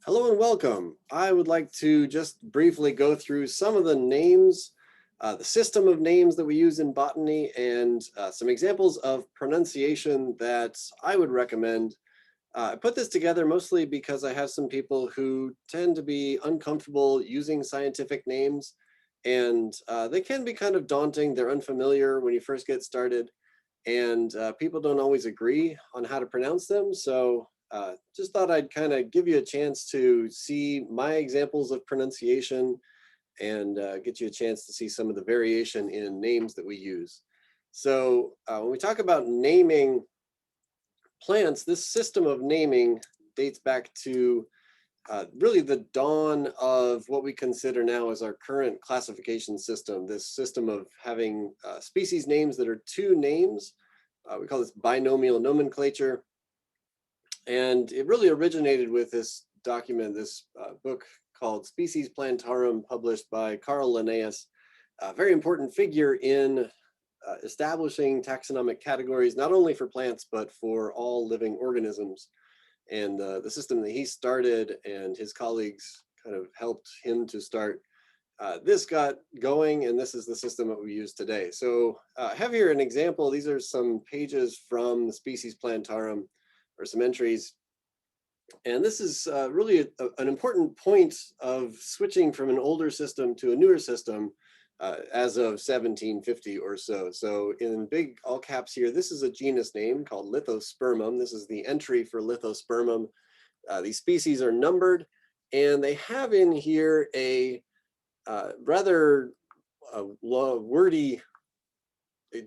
Hello and welcome. I would like to just briefly go through some of the names, the system of names that we use in botany, and some examples of pronunciation that I would recommend. I put this together mostly because I have some people who tend to be uncomfortable using scientific names, and they can be kind of daunting. They're unfamiliar when you first get started, and people don't always agree on how to pronounce them. So just thought I'd kind of give you a chance to see my examples of pronunciation and get you a chance to see some of the variation in names that we use. So when we talk about naming plants, this system of naming dates back to really the dawn of what we consider now as our current classification system, this system of having species names that are two names. We call this binomial nomenclature. And it really originated with this document, this book called Species Plantarum, published by Carl Linnaeus, a very important figure in establishing taxonomic categories, not only for plants, but for all living organisms. And the system that he started and his colleagues kind of helped him to start. This got going, and this is the system that we use today. So I have here an example. These are some pages from the Species Plantarum, or some entries. And this is really an important point of switching from an older system to a newer system as of 1750 or so. So in big all caps here, this is a genus name called Lithospermum. This is the entry for Lithospermum. These species are numbered, and they have in here a rather wordy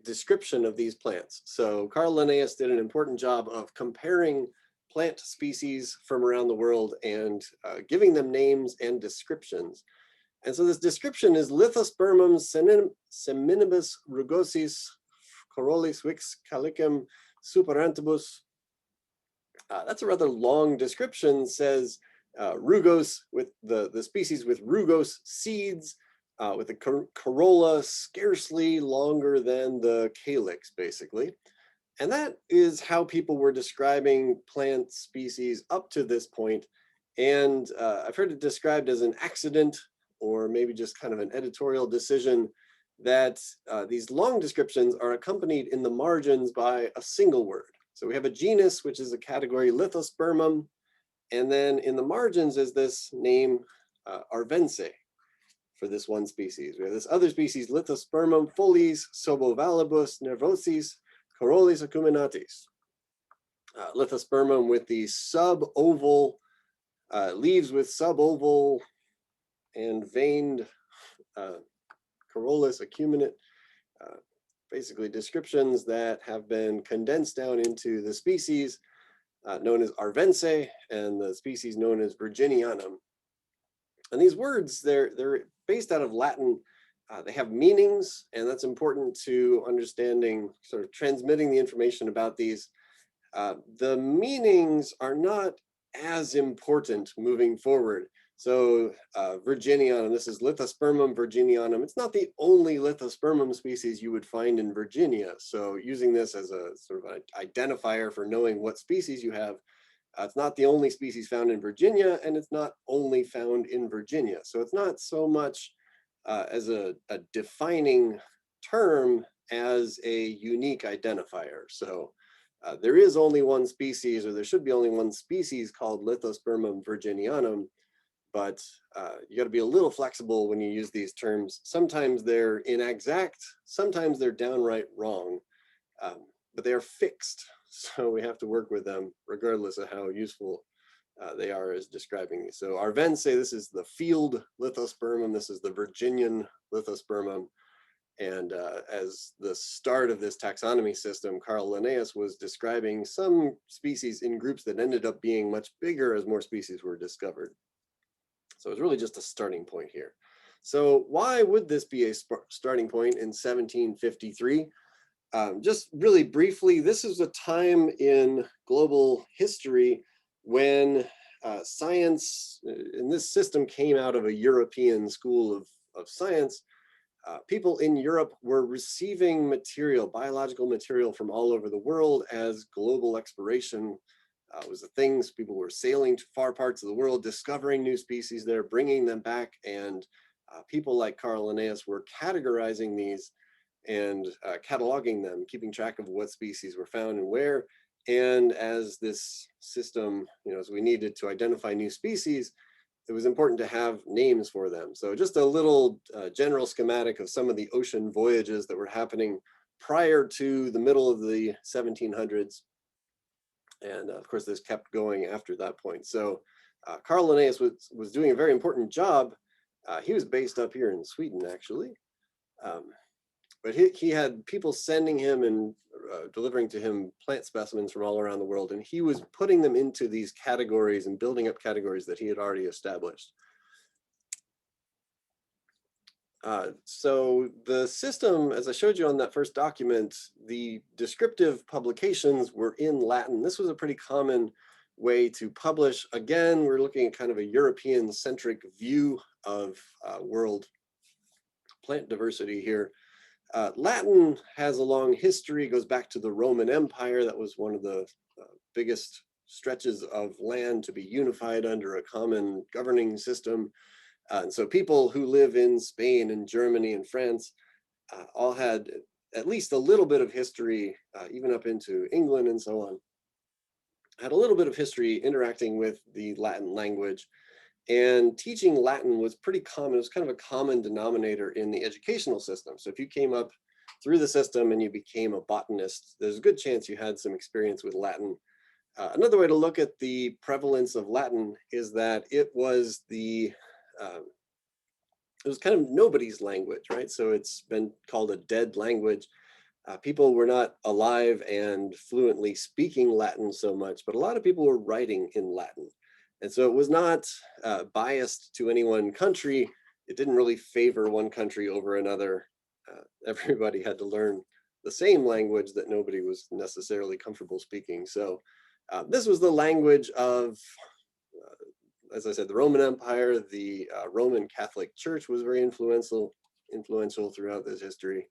description of these plants. So Carl Linnaeus did an important job of comparing plant species from around the world and giving them names and descriptions. And so this description is Lithospermum seminibus rugosis corollis vix calicum superantibus. That's a rather long description. Says rugose, with the species with rugose seeds, with a corolla scarcely longer than the calyx, basically. And that is how people were describing plant species up to this point. And I've heard it described as an accident, or maybe just kind of an editorial decision, that these long descriptions are accompanied in the margins by a single word. So we have a genus, which is a category, Lithospermum, and then in the margins is this name, Arvense, for this one species. We have this other species, Lithospermum foliis sobovalibus nervosis corollis acuminatis. Lithospermum with the suboval leaves with suboval and veined corollis acuminate. Basically descriptions that have been condensed down into the species known as Arvense and the species known as Virginianum. And these words, they're based out of Latin. They have meanings, and that's important to understanding, sort of transmitting the information about these. The meanings are not as important moving forward. So Virginianum, this is Lithospermum virginianum. It's not the only Lithospermum species you would find in Virginia. So using this as a sort of an identifier for knowing what species you have, it's not the only species found in Virginia, and it's not only found in Virginia. So it's not so much as a defining term as a unique identifier. So there is only one species, or there should be only one species called Lithospermum virginianum, but you got to be a little flexible when you use these terms. Sometimes they're inexact, sometimes they're downright wrong, but they are fixed. So we have to work with them regardless of how useful they are as describing these. So Arvense, this is the field Lithospermum, this is the Virginian Lithospermum. And as the start of this taxonomy system, Carl Linnaeus was describing some species in groups that ended up being much bigger as more species were discovered. So it's really just a starting point here. So why would this be a starting point in 1753? Just really briefly, this is a time in global history when science, and this system came out of a European school of science. People in Europe were receiving material, biological material from all over the world as global exploration was the things. People were sailing to far parts of the world, discovering new species there, bringing them back, and people like Carl Linnaeus were categorizing these and cataloging them, keeping track of what species were found and where. And as this system, as we needed to identify new species, it was important to have names for them. So just a little general schematic of some of the ocean voyages that were happening prior to the middle of the 1700s. And of course, this kept going after that point. So Carl Linnaeus was doing a very important job. He was based up here in Sweden, actually. But he had people sending him and delivering to him plant specimens from all around the world, and he was putting them into these categories and building up categories that he had already established. So the system, as I showed you on that first document, the descriptive publications were in Latin. This was a pretty common way to publish. Again, we're looking at kind of a European-centric view of world plant diversity here. Latin has a long history, goes back to the Roman Empire. That was one of the biggest stretches of land to be unified under a common governing system. And so people who live in Spain and Germany and France all had at least a little bit of history, even up into England and so on, had a little bit of history interacting with the Latin language. And teaching Latin was pretty common. It was kind of a common denominator in the educational system. So if you came up through the system and you became a botanist, there's a good chance you had some experience with Latin. Another way to look at the prevalence of Latin is that it was kind of nobody's language, right? So it's been called a dead language. People were not alive and fluently speaking Latin so much, but a lot of people were writing in Latin. And so it was not biased to any one country. It didn't really favor one country over another. Everybody had to learn the same language that nobody was necessarily comfortable speaking. So this was the language of, as I said, the Roman Empire. The Roman Catholic Church was very influential throughout this history.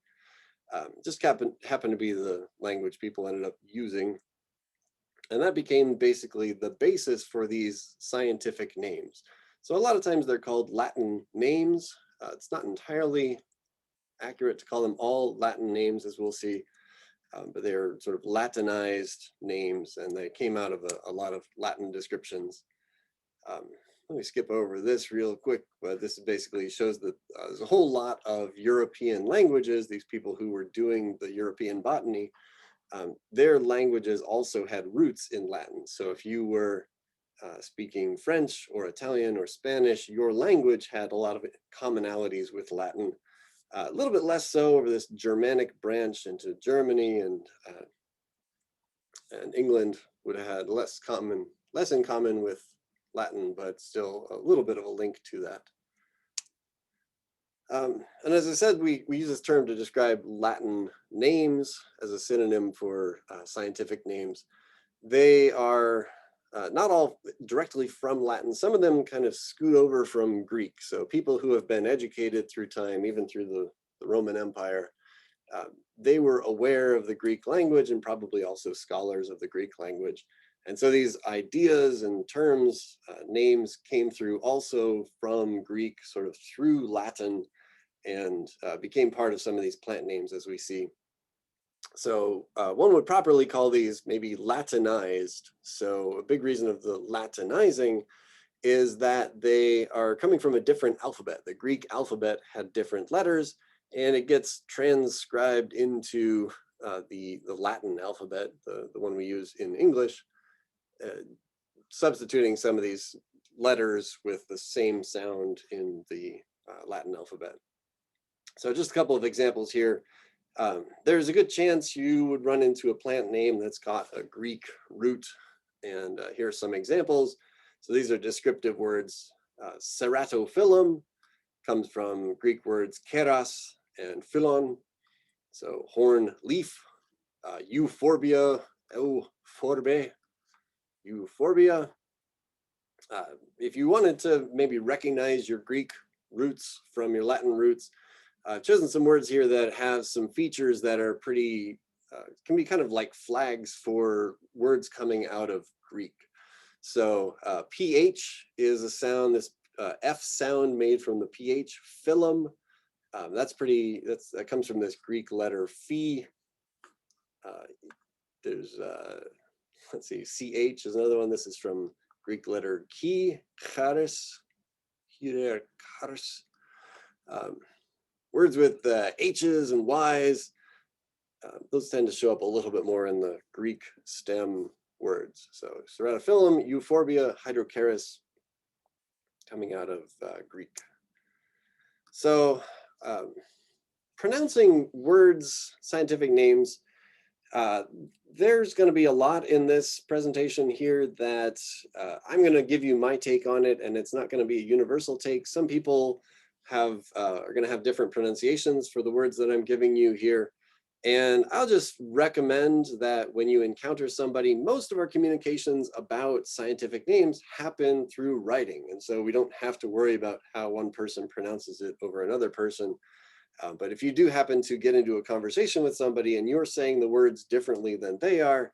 Just happened to be the language people ended up using. And that became basically the basis for these scientific names. So a lot of times they're called Latin names. It's not entirely accurate to call them all Latin names, as we'll see, but they're sort of Latinized names, and they came out of a lot of Latin descriptions. Let me skip over this real quick, but this basically shows that there's a whole lot of European languages. These people who were doing the European botany, their languages also had roots in Latin. So if you were speaking French or Italian or Spanish, your language had a lot of commonalities with Latin. A little bit less so over this Germanic branch into Germany, and England would have had less in common with Latin, but still a little bit of a link to that. And as I said, we use this term to describe Latin names as a synonym for scientific names. They are not all directly from Latin. Some of them kind of scoot over from Greek. So people who have been educated through time, even through the Roman Empire, they were aware of the Greek language and probably also scholars of the Greek language. And so these ideas and terms, names came through also from Greek, sort of through Latin, and became part of some of these plant names as we see. So one would properly call these maybe Latinized. So a big reason of the Latinizing is that they are coming from a different alphabet. The Greek alphabet had different letters, and it gets transcribed into the Latin alphabet, the one we use in English, substituting some of these letters with the same sound in the Latin alphabet. So just a couple of examples here. There's a good chance you would run into a plant name that's got a Greek root, and here are some examples. So these are descriptive words. Ceratophyllum comes from Greek words keras and phyllon, so horn leaf. Euphorbia, euphorbia. If you wanted to maybe recognize your Greek roots from your Latin roots, I've chosen some words here that have some features that are pretty, can be kind of like flags for words coming out of Greek. So PH is a sound, this F sound made from the PH, phylum. That comes from this Greek letter phi. There's, let's see, CH is another one. This is from Greek letter chi, charis, charis. Words with H's and Y's, those tend to show up a little bit more in the Greek stem words. So ceratophyllum, euphorbia, hydrocharis, coming out of Greek. So pronouncing words, scientific names, there's going to be a lot in this presentation here that I'm going to give you my take on it, and it's not going to be a universal take. Some people are going to have different pronunciations for the words that I'm giving you here. And I'll just recommend that when you encounter somebody, most of our communications about scientific names happen through writing. And so we don't have to worry about how one person pronounces it over another person. But if you do happen to get into a conversation with somebody and you're saying the words differently than they are,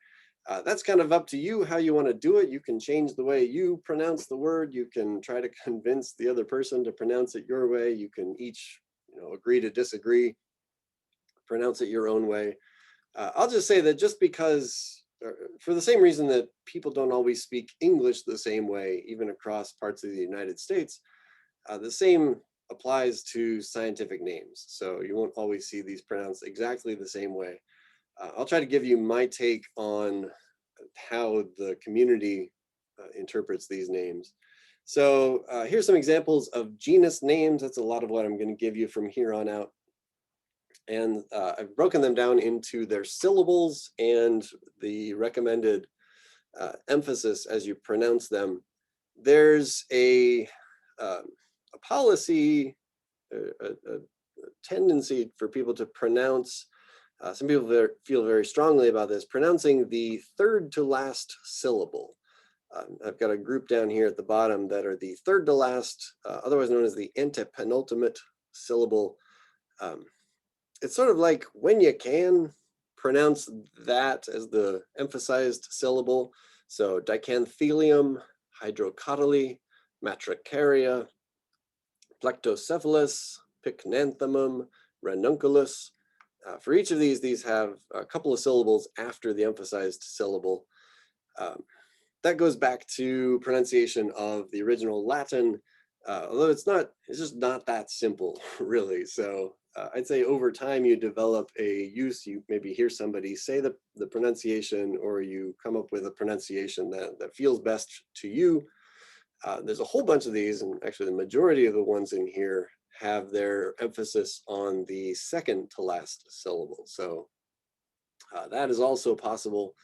that's kind of up to you how you want to do it. You can change the way you pronounce the word. You can try to convince the other person to pronounce it your way. You can each, agree to disagree, pronounce it your own way. I'll just say that just because, for the same reason that people don't always speak English the same way, even across parts of the United States, the same applies to scientific names. So you won't always see these pronounced exactly the same way. I'll try to give you my take on how the community interprets these names. So here's some examples of genus names. That's a lot of what I'm going to give you from here on out. And I've broken them down into their syllables and the recommended emphasis as you pronounce them. There's a policy, a tendency for people to pronounce, some people feel very strongly about this, pronouncing the third to last syllable. I've got a group down here at the bottom that are the third to last, otherwise known as the antepenultimate syllable. It's sort of like when you can pronounce that as the emphasized syllable. So dicanthelium, hydrocotyle, matricaria, plectocephalus, pycnanthemum, ranunculus. For each of these have a couple of syllables after the emphasized syllable. That goes back to pronunciation of the original Latin, although it's just not that simple, really. So I'd say over time you develop a use, you maybe hear somebody say the pronunciation, or you come up with a pronunciation that feels best to you. There's a whole bunch of these, and actually the majority of the ones in here have their emphasis on the second to last syllable. So that is also possible.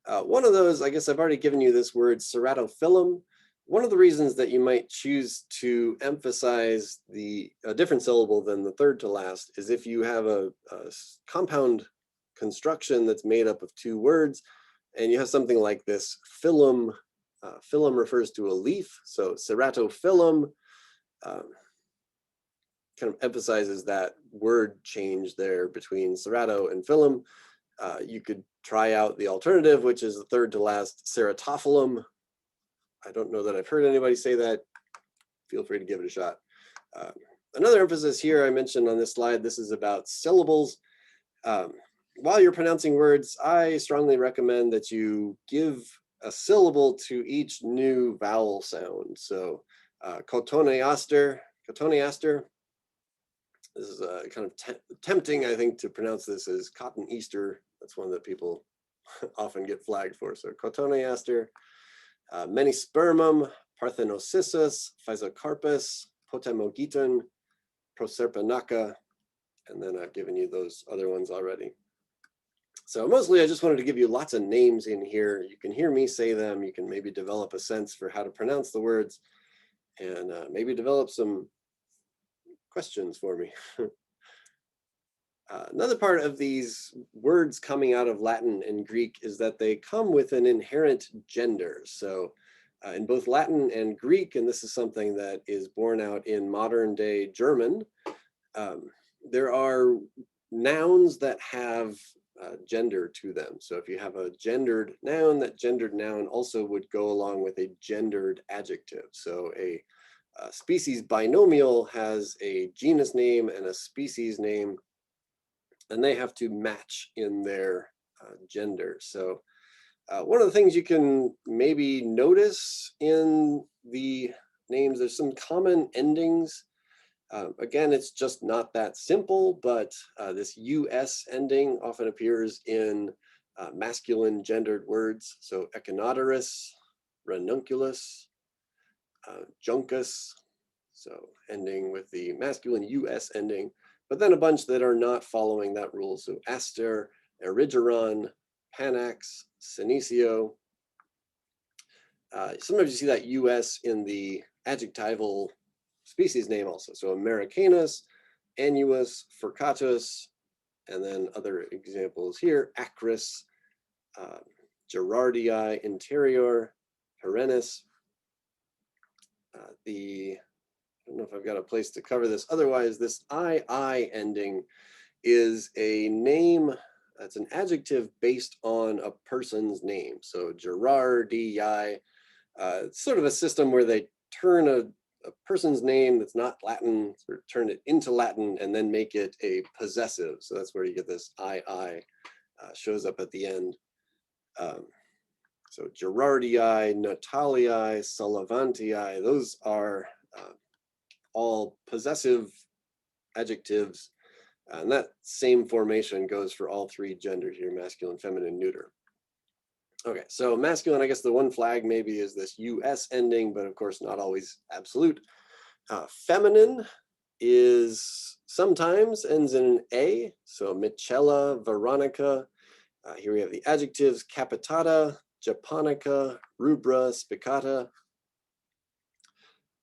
One of those, I guess I've already given you this word, ceratophyllum. One of the reasons that you might choose to emphasize a different syllable than the third to last is if you have a compound construction that's made up of two words, and you have something like this phylum. Phylum refers to a leaf, so ceratophyllum kind of emphasizes that word change there between cerato and phylum. You could try out the alternative, which is the third to last, ceratophyllum. I don't know that I've heard anybody say that. Feel free to give it a shot. Another emphasis here I mentioned on this slide, this is about syllables. While you're pronouncing words, I strongly recommend that you give a syllable to each new vowel sound. So cotoneaster. This is kind of tempting, I think, to pronounce this as cotton Easter. That's one that people often get flagged for. So cotoneaster, menispermum, parthenocissus, physocarpus, potamogeton, proserpinaca, and then I've given you those other ones already. So mostly I just wanted to give you lots of names in here. You can hear me say them. You can maybe develop a sense for how to pronounce the words, and maybe develop some questions for me. Another part of these words coming out of Latin and Greek is that they come with an inherent gender. So in both Latin and Greek, and this is something that is borne out in modern day German, there are nouns that have gender to them. So if you have a gendered noun, that gendered noun also would go along with a gendered adjective. So a species binomial has a genus name and a species name, and they have to match in their gender. So one of the things you can maybe notice in the names, there's some common endings. Again, it's just not that simple, but this US ending often appears in masculine gendered words. So echinoderus, ranunculus, juncus, so ending with the masculine US ending, but then a bunch that are not following that rule. So aster, erigeron, panax, senecio. Sometimes you see that US in the adjectival species name also. So Americanus, annuus, furcatus, and then other examples here, acris, gerardii, interior, perennis. I don't know if I've got a place to cover this. Otherwise, this I ending is a name, that's an adjective based on a person's name. So gerardii, it's sort of a system where they turn a person's name that's not Latin, sort of turn it into Latin and then make it a possessive. So that's where you get this I shows up at the end. So gerardii, natalii, sullivantii, those are all possessive adjectives. And that same formation goes for all three genders here, masculine, feminine, neuter. Okay, so masculine, I guess the one flag maybe is this US ending, but of course not always absolute. Feminine is sometimes ends in an A, so Michela, Veronica. Here we have the adjectives capitata, japonica, rubra, spicata,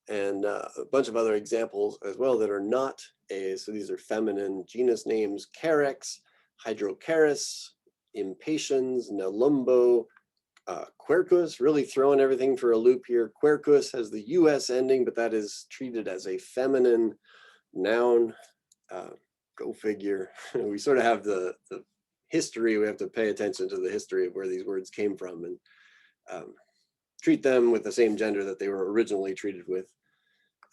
and a bunch of other examples as well that are not A's. So these are feminine genus names: Carex, Hydrocharis, Impatiens, Nelumbo, Quercus, really throwing everything for a loop here. Quercus has the US ending, but that is treated as a feminine noun. Go figure. We sort of have the history. We have to pay attention to the history of where these words came from and treat them with the same gender that they were originally treated with.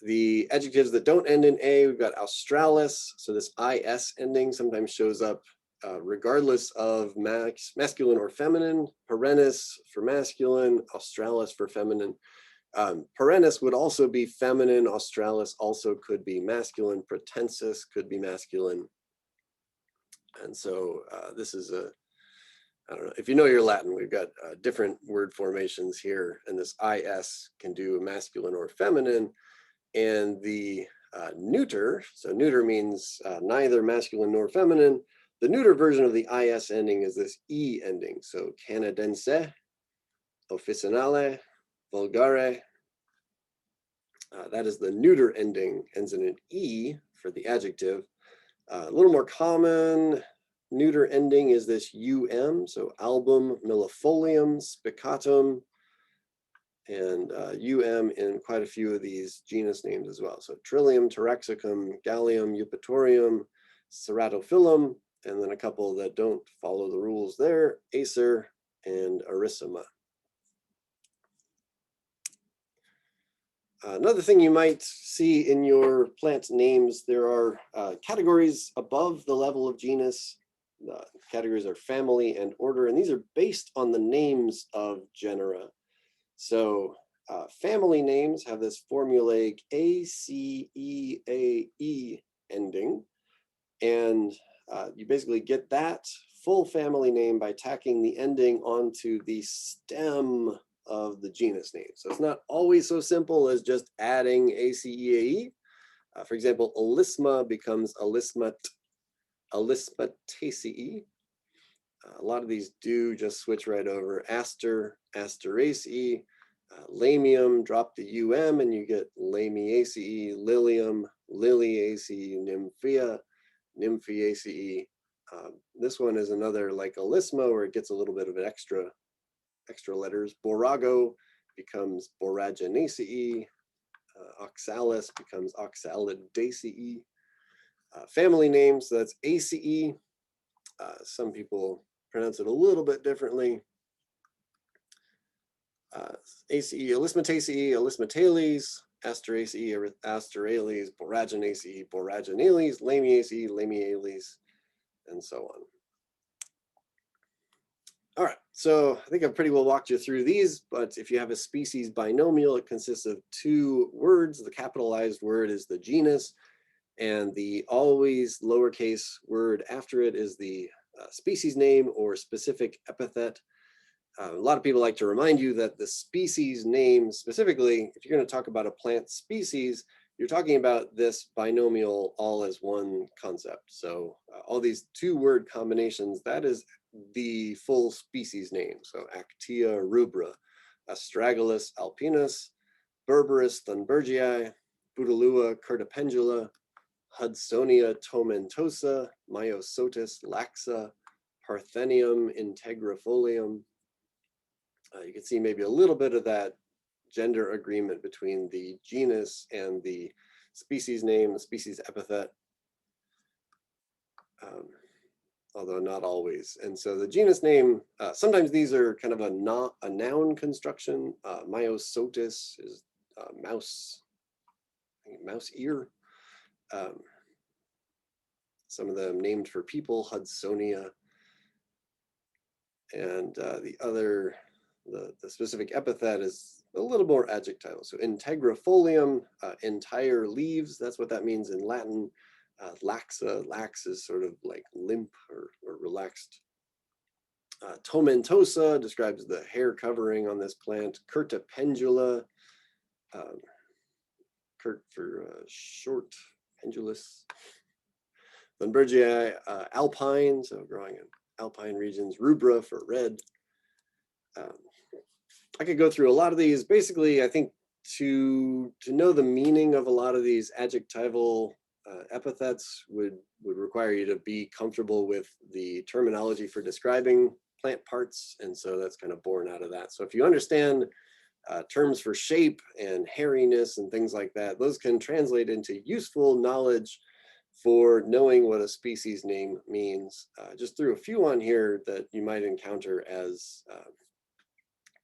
The adjectives that don't end in A, we've got Australis. So this IS ending sometimes shows up regardless of masculine or feminine. Perennis for masculine, Australis for feminine. Perennis would also be feminine. Australis also could be masculine. Pratensis could be masculine. And so this is I don't know, if you know your Latin, we've got different word formations here, and this IS can do masculine or feminine. And the neuter, so neuter means neither masculine nor feminine. The neuter version of the IS ending is this E ending. So canadense, officinale, vulgare. That is the neuter ending, ends in an E for the adjective. A little more common neuter ending is this UM, so album, millefolium, spicatum, and UM in quite a few of these genus names as well. So Trillium, Taraxacum, Gallium, Eupatorium, Ceratophyllum, and then a couple that don't follow the rules there, Acer and Arissima. Another thing you might see in your plant names, there are categories above the level of genus. The categories are family and order, and these are based on the names of genera. So family names have this formulaic ACEAE ending, and you basically get that full family name by tacking the ending onto the stem of the genus name. So it's not always so simple as just adding ACEAE. For example, Alisma becomes Alismataceae. A lot of these do just switch right over. Aster, Asteraceae. Lamium, drop the UM and you get Lamiaceae. Lilium, Liliaceae. Nymphea, Nymphaeaceae. This one is another like Alisma where it gets a little bit of an extra letters. Borago becomes Boraginaceae. Oxalis becomes Oxalidaceae. Family names, so that's ACE. Some people pronounce it a little bit differently. ACE, Elismataceae, Elismatales, Asteraceae, Asterales, Boraginaceae, Boraginales, Lamiaceae, Lamiales, and so on. All right, so I think I've pretty well walked you through these, but if you have a species binomial, it consists of two words. The capitalized word is the genus, and the always lowercase word after it is the species name or specific epithet. A lot of people like to remind you that the species name specifically, if you're going to talk about a plant species, you're talking about this binomial all as one concept. So all these two-word combinations, that is the full species name. So Actea rubra, Astragalus alpinus, Berberis thunbergii, Bouteloua curtipendula, Hudsonia tomentosa, Myosotis laxa, Parthenium integrifolium. You can see maybe a little bit of that gender agreement between the genus and the species name, the species epithet, although not always. And so the genus name, sometimes these are kind of a noun construction. Myosotis is mouse, mouse ear. Some of them named for people, Hudsonia. And the other, the specific epithet is a little more adjectival. So integrifolium, entire leaves, that's what that means in Latin. Laxa, lax is sort of like limp or relaxed. Tomentosa describes the hair covering on this plant. Curtipendula, curt for short, pendulous. Thunbergii, alpine, so growing in alpine regions. Rubra for red. I could go through a lot of these. Basically, I think to know the meaning of a lot of these adjectival epithets would require you to be comfortable with the terminology for describing plant parts, and so that's kind of born out of that. So if you understand terms for shape and hairiness and things like that, those can translate into useful knowledge for knowing what a species name means. Just threw a few on here that you might encounter as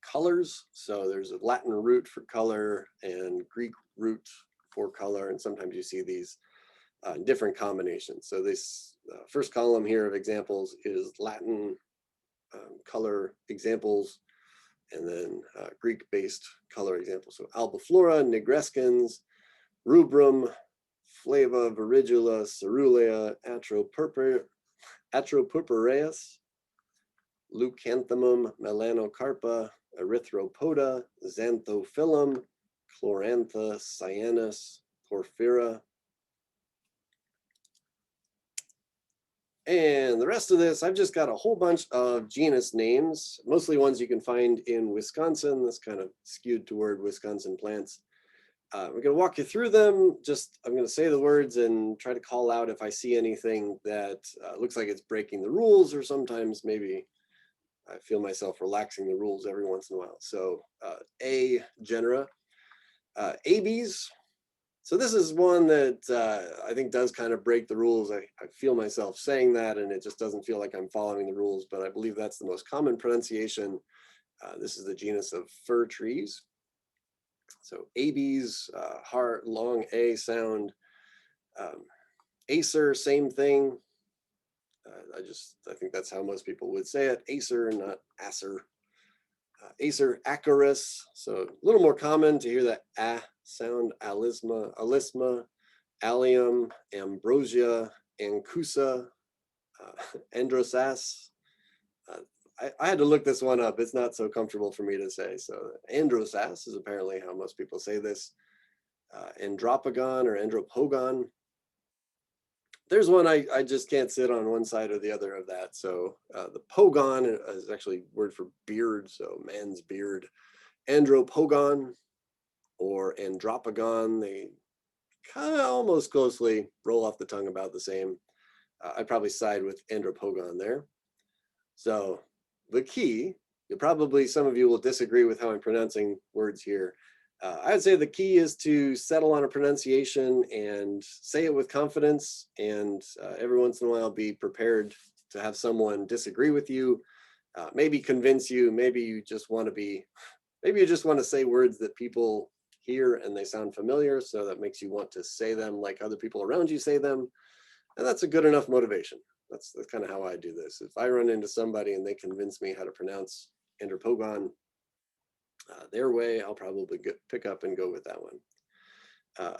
colors. So there's a Latin root for color and Greek root for color, and sometimes you see these different combinations. So this first column here of examples is Latin color examples, and then Greek-based color examples. So albiflora, nigrescens, rubrum, flava, virigula, cerulea, atropurpureus, leucanthemum, melanocarpa, erythropoda, xanthophyllum, chlorantha, cyanus, porphyra. And the rest of this, I've just got a whole bunch of genus names, mostly ones you can find in Wisconsin. That's kind of skewed toward Wisconsin plants. We're going to walk you through them. I'm going to say the words and try to call out if I see anything that looks like it's breaking the rules, or sometimes maybe I feel myself relaxing the rules every once in a while. So A, genera, abies. So this is one that I think does kind of break the rules. I feel myself saying that, and it just doesn't feel like I'm following the rules, but I believe that's the most common pronunciation. This is the genus of fir trees. So abies, hard, long A sound. Acer, same thing. I think that's how most people would say it. Acer, not acer. Acer, acarus. So a little more common to hear that ah sound. Alisma, allium, ambrosia, ancusa, androsas. I had to look this one up. It's not so comfortable for me to say. So androsas is apparently how most people say this. Andropogon or andropogon. There's one I just can't sit on one side or the other of that. So the pogon is actually a word for beard, so man's beard. Andropogon or andropogon, they kind of almost closely roll off the tongue about the same. I'd probably side with andropogon there. So the key, some of you will disagree with how I'm pronouncing words here. I'd say the key is to settle on a pronunciation and say it with confidence, and every once in a while be prepared to have someone disagree with you, maybe convince you, maybe you just want to say words that people hear and they sound familiar, so that makes you want to say them like other people around you say them. And that's a good enough motivation. That's kind of how I do this. If I run into somebody and they convince me how to pronounce andropogon their way, I'll probably pick up and go with that one.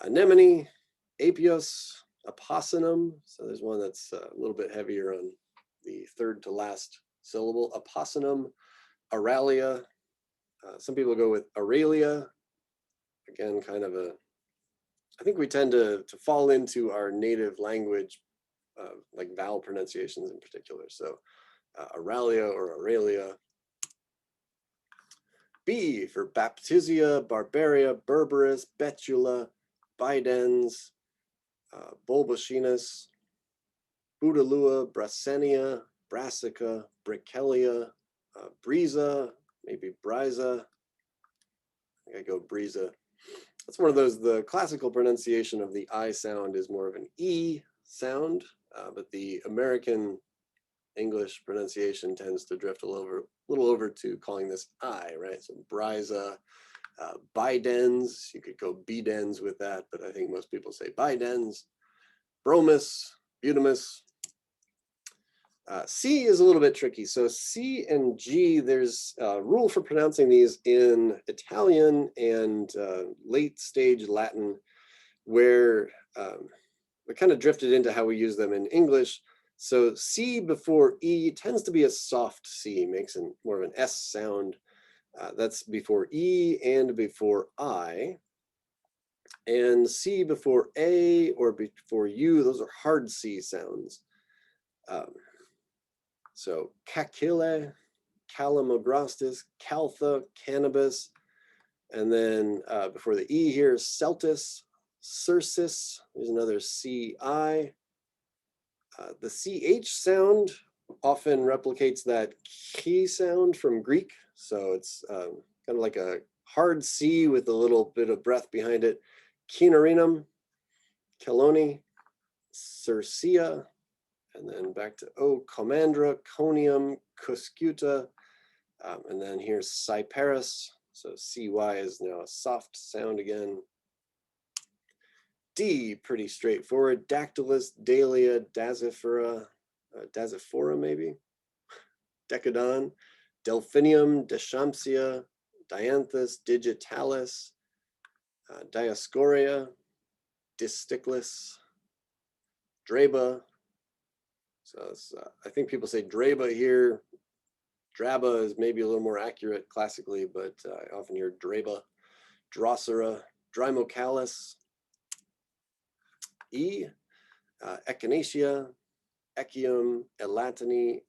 Anemone, apios, opossum. So there's one that's a little bit heavier on the third to last syllable. Opossum, Aralia. Some people go with Aurelia. Again, kind of I think we tend to fall into our native language, like vowel pronunciations in particular. So Auralia or Aurelia. B for Baptisia, Barbaria, Berberis, Betula, Bidens, Bulbochinus, Budalua, Brasenia, Brassica, Bricellia, Brisa, maybe Brisa. I think I go Brisa. That's one of those, the classical pronunciation of the I sound is more of an E sound, but the American English pronunciation tends to drift a little over to calling this I, right? So Brisa, Bidens, you could go Bidens with that, but I think most people say Bidens. Bromus, Butamus. C is a little bit tricky. So C and G, there's a rule for pronouncing these in Italian and late stage Latin, where we kind of drifted into how we use them in English. So C before E tends to be a soft C, makes more of an S sound. That's before E and before I. And C before A or before U, those are hard C sounds. So Cacile, Calamogrostis, Caltha, Cannabis, and then before the E here, Celtis, Circis, there's another CI. The CH sound often replicates that chi sound from Greek. So it's kind of like a hard C with a little bit of breath behind it. Cinarinum, Cheloni, Circia, and then back to O, Comandra, Conium, Cuscuta, and then here's Cyparis. So CY is now a soft sound again. D, pretty straightforward. Dactylus, Dahlia, Dasyphora, Dasyphora maybe, Decadon, Delphinium, Deschampsia, Dianthus, Digitalis, Dioscorea, Disticlus, Draba. So I think people say Draba here. Draba is maybe a little more accurate classically, but I often hear Draba, Drosera, Drymocallis, E, Echinacea, Echium, Elatini,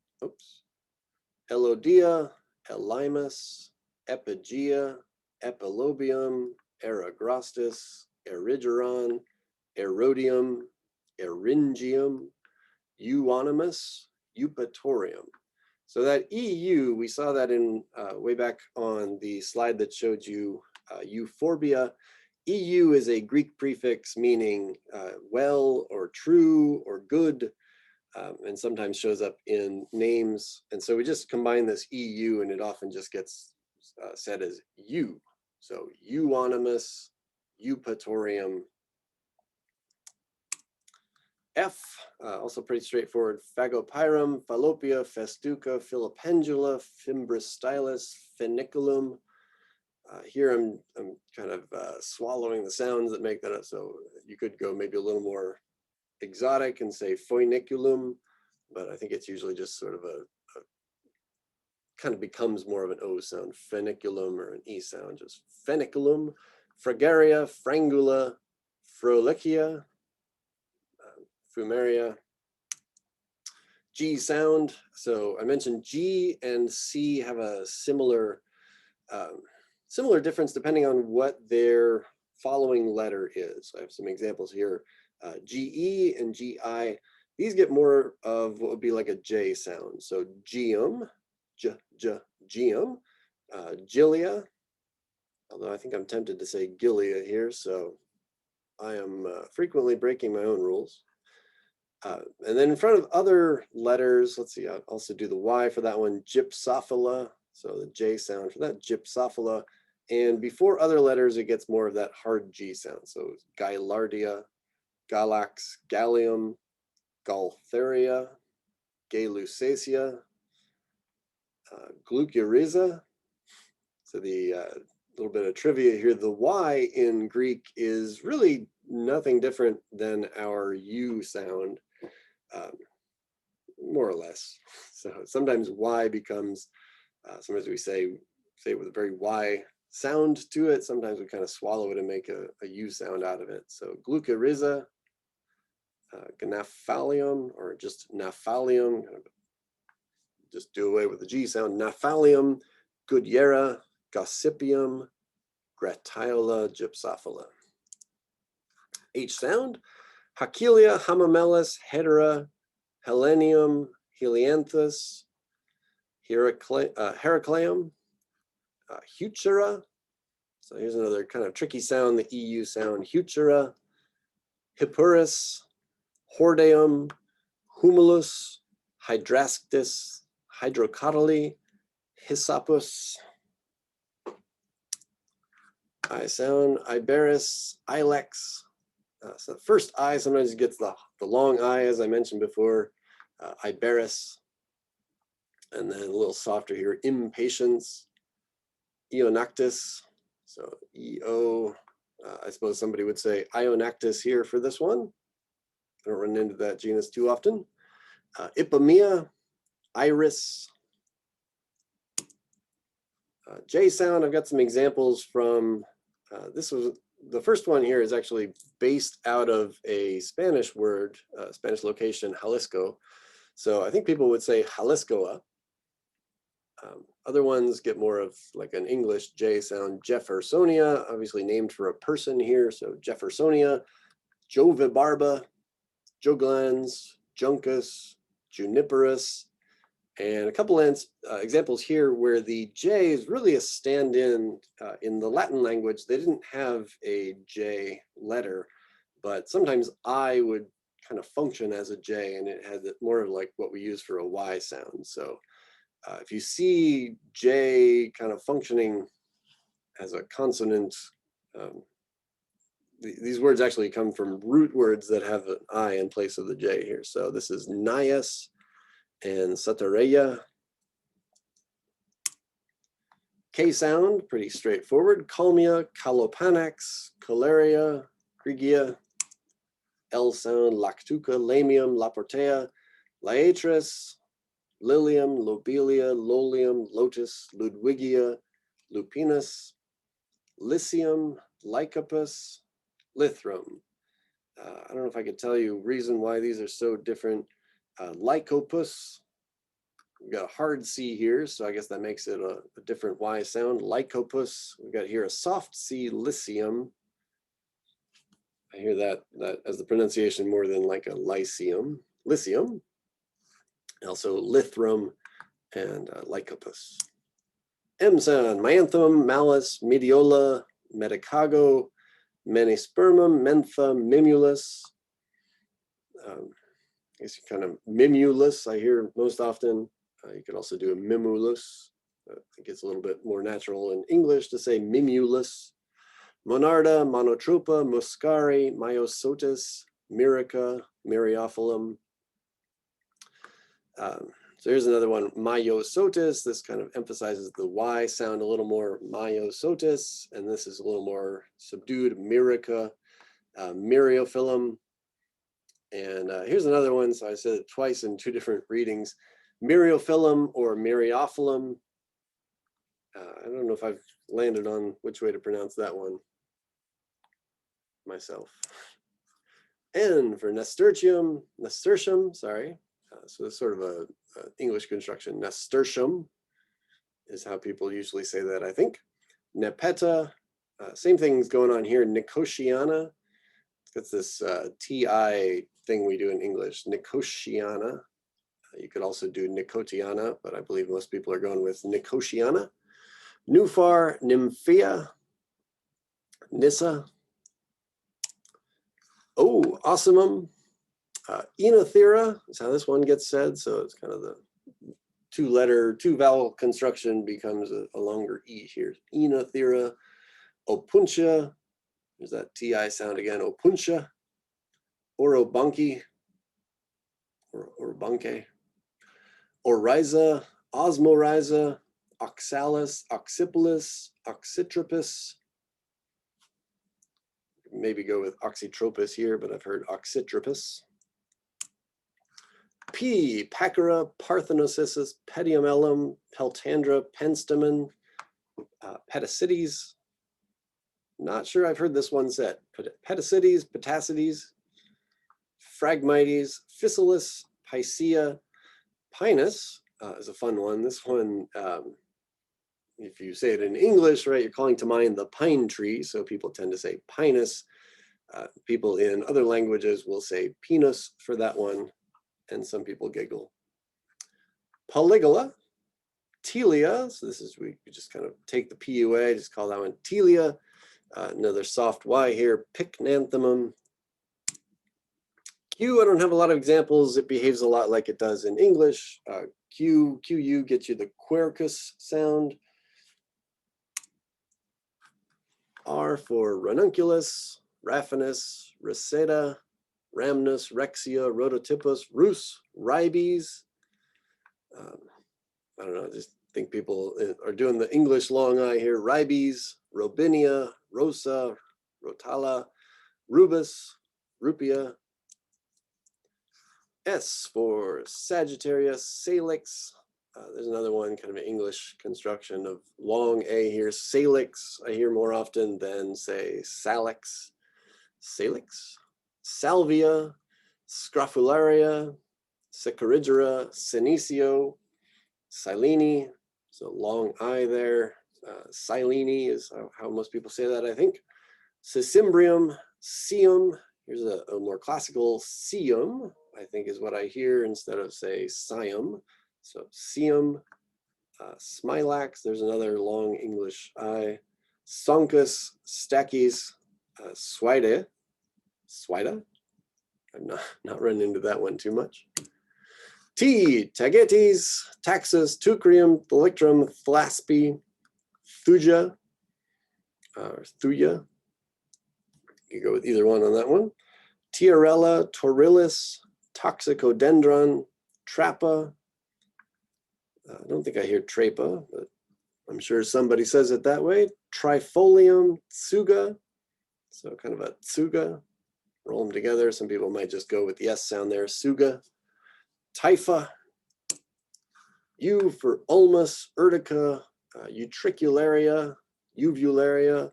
Elodia, Elymus, Epigea, Epilobium, Eragrostis, Erigeron, Erodium, Eryngium, Euonymus, Eupatorium. So that EU, we saw that in way back on the slide that showed you euphorbia. EU is a Greek prefix meaning well or true or good, and sometimes shows up in names. And so we just combine this EU and it often just gets said as U. So euonymus, eupatorium. F, also pretty straightforward, Phagopyrum, Fallopia, Festuca, Filipendula, Fimbristylis, Feniculum. Here I'm kind of swallowing the sounds that make that up. So you could go maybe a little more exotic and say Foeniculum, but I think it's usually just sort of a kind of becomes more of an O sound, Feniculum, or an E sound, just Feniculum, Fragaria, Frangula, Frolicia, Fumaria. G sound. So I mentioned G and C have a similar difference depending on what their following letter is. I have some examples here. GE and GI, these get more of what would be like a J sound. So geum, geum, gilia, although I think I'm tempted to say gilia here, so I am frequently breaking my own rules. And then in front of other letters, let's see, I'll also do the Y for that one, gypsophila. So the J sound for that, gypsophila. And before other letters, it gets more of that hard G sound. So Gylardia, Galax, Gallium, Gaultheria, Galusacia, Glucurrhiza. So the little bit of trivia here, the Y in Greek is really nothing different than our U sound, more or less. So sometimes Y becomes, sometimes we say it with a very Y sound to it. Sometimes we kind of swallow it and make a U sound out of it. So Glucurrhiza, Gnaphalium, or just Naphalium, kind of just do away with the G sound, Naphalium, Goodyeara, Gossypium, Gratiola, Gypsophila. H sound, Hakelia, Hamamelis, Hedera, Helenium, Helianthus, Heracleum, Heuchera. So here's another kind of tricky sound, the EU sound, Heuchera, Hippurus, Hordeum, Humulus, Hydrascus, Hydrocotyle, Hyssopus. I sound, Iberis, Ilex. So the first I sometimes gets the long I, as I mentioned before, Iberis. And then a little softer here, Impatience, Eonactus. So EO, I suppose somebody would say Ionactus here for this one. I don't run into that genus too often. Ipomea, Iris. J sound, I've got some examples from, this was, the first one here is actually based out of a Spanish word, Spanish location, Jalisco. So I think people would say Jaliscoa. Other ones get more of like an English J sound, Jeffersonia, obviously named for a person here. So Jeffersonia, Jovibarba, Joglans, Juncus, Juniperus, and a couple examples here where the J is really a stand-in. In the Latin language, they didn't have a J letter, but sometimes I would kind of function as a J, and it had more of like what we use for a Y sound. So if you see J kind of functioning as a consonant, these words actually come from root words that have an I in place of the J here. So this is Nias and Satareya. K sound, pretty straightforward. Calmia, Calopanax, Colaria, Grigia. L sound, Lactuca, Lamium, Laportea, Laetris, Lilium, Lobelia, Lolium, Lotus, Ludwigia, Lupinus, Lycium, Lycopus, Lythrum. I don't know if I could tell you reason why these are so different. Lycopus, we've got a hard C here, so I guess that makes it a different Y sound. Lycopus, we've got here a soft C, Lycium. I hear that as the pronunciation more than like a lyceum. Lycium. Also Lythrum and Lycopus. M sound, Myanthum, Malus, Mediola, Medicago, Menispermum, Mentha, Mimulus. I guess you kind of Mimulus, I hear most often. You could also do a Mimulus. I think it's a little bit more natural in English to say Mimulus. Monarda, Monotropa, Muscari, Myosotis, Myrica, Myriophyllum. So here's another one, Myosotis. This kind of emphasizes the Y sound a little more, Myosotis, and this is a little more subdued, Myrica, Myriophyllum. And here's another one, so I said it twice in two different readings, Myriophyllum or Myriophyllum. I don't know if I've landed on which way to pronounce that one myself. N for nasturtium, sorry. So it's sort of a English construction. Nasturtium is how people usually say that, I think. Nepeta, same thing's going on here. Nicotiana, it's this TI thing we do in English. Nicotiana. You could also do Nicotiana, but I believe most people are going with Nicotiana. Nufar, Nymphea, Nissa. Oh, Ossimum, Enothera is how this one gets said. So it's kind of the two vowel construction becomes a longer E here. Enothera. Opuntia. There's that TI sound again. Opuntia. Orobunki. Or bunke. Oryza. Osmorhiza. Oxalis. Oxypolis. Oxytropis. Maybe go with Oxytropis here, but I've heard Oxytropis. P. Pachyra, Parthenocissus, Pediomelum, Peltandra, Penstemon, Petasites. Not sure I've heard this one said. Petasites, Petacides, Phragmites, Physalis, Picea, Pinus is a fun one. This one, if you say it in English, right, you're calling to mind the pine tree. So people tend to say Pinus. People in other languages will say Pinus for that one. And some people giggle. Polygola, Telia. So this is, we just kind of take the P away, just call that one Telia. Another soft Y here, Pycnanthemum. Q, I don't have a lot of examples. It behaves a lot like it does in English. QU gets you the quercus sound. R for ranunculus, Raphanus, Reseda, Rhamnus, Rexia, Rhodotypus, Rus, Ribes. I don't know, I just think people are doing the English long I here. Ribes, Robinia, Rosa, Rotala, Rubus, Rupia. S for Sagittarius, Salix. There's another one, kind of an English construction of long A here. Salix, I hear more often than say Salix. Salix. Salvia, Scrofularia, Sicarigera, Senecio, Silene, so long I there. Silene is how most people say that, I think. Sicimbrium, Sium, here's a more classical Sium, I think is what I hear instead of say Sium. So Sium, Smilax, there's another long English I. Soncus, Stachys, Swida. I'm not running into that one too much. T. Tagetes, Taxus, Teucrium, Thalictrum, Thlaspi, Thuja, or Thuja. You go with either one on that one. Tiarella, Torillus, Toxicodendron, Trappa. I don't think I hear Trapa, but I'm sure somebody says it that way. Trifolium, Tsuga, so kind of a Tsuga. Roll them together. Some people might just go with the S sound there. Suga. Typha. U for ulmus, urtica, utricularia, uvularia.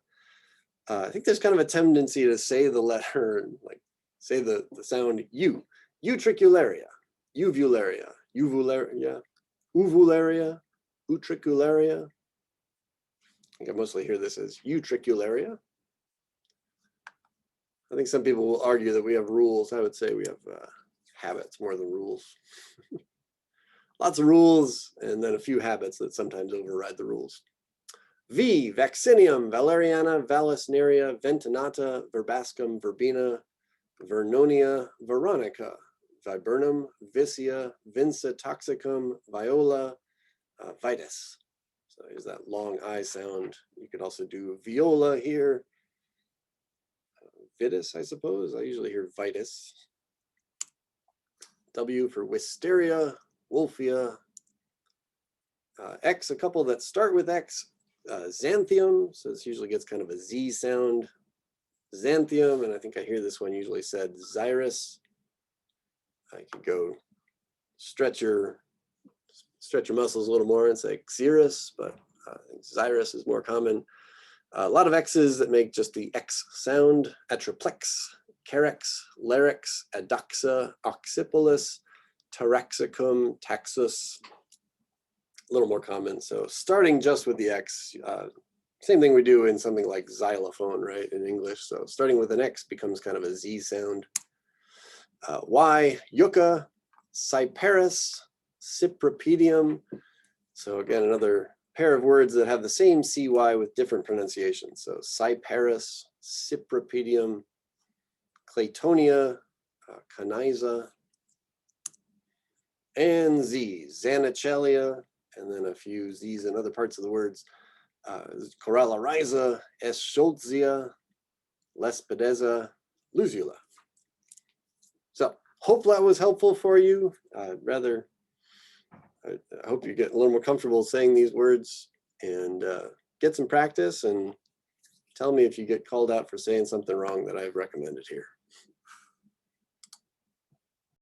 I think there's kind of a tendency to say the letter, like say the sound U. Utricularia, uvularia, uvularia, uvularia, utricularia. I think I mostly hear this as utricularia. I think some people will argue that we have rules. I would say we have habits more than rules. Lots of rules, and then a few habits that sometimes override the rules. V, Vaccinium, Valeriana, Vallisneria, Ventinata, Verbascum, Verbena, Vernonia, Veronica, Viburnum, Vicia, Vinca toxicum, Viola, Vitus. So here's that long I sound. You could also do viola here. Vitus, I suppose. I usually hear Vitus. W for Wisteria, Wolfia. X, a couple that start with X. Xanthium, so this usually gets kind of a Z sound. Xanthium, and I think I hear this one usually said Xyrus. I could go stretch your muscles a little more and say Xyrus, but I think Xyrus is more common. A lot of X's that make just the X sound. Atriplex, Carex, Larix, Adoxa, Oxypolis, Taraxacum, Taxus. A little more common. So starting just with the X, same thing we do in something like xylophone, right, in English. So starting with an X becomes kind of a Z sound. Y, Yucca, Cyperus, Cypripedium. So again, another pair of words that have the same CY with different pronunciations. So Cyperus, Cypripedium, Claytonia, Caniza, and Z's, Zanichelia, and then a few Z's in other parts of the words. Coralla rhiza, Escholtzia, Lespedeza, Luzula. So hope that was helpful for you. I hope you get a little more comfortable saying these words and get some practice, and tell me if you get called out for saying something wrong that I've recommended here.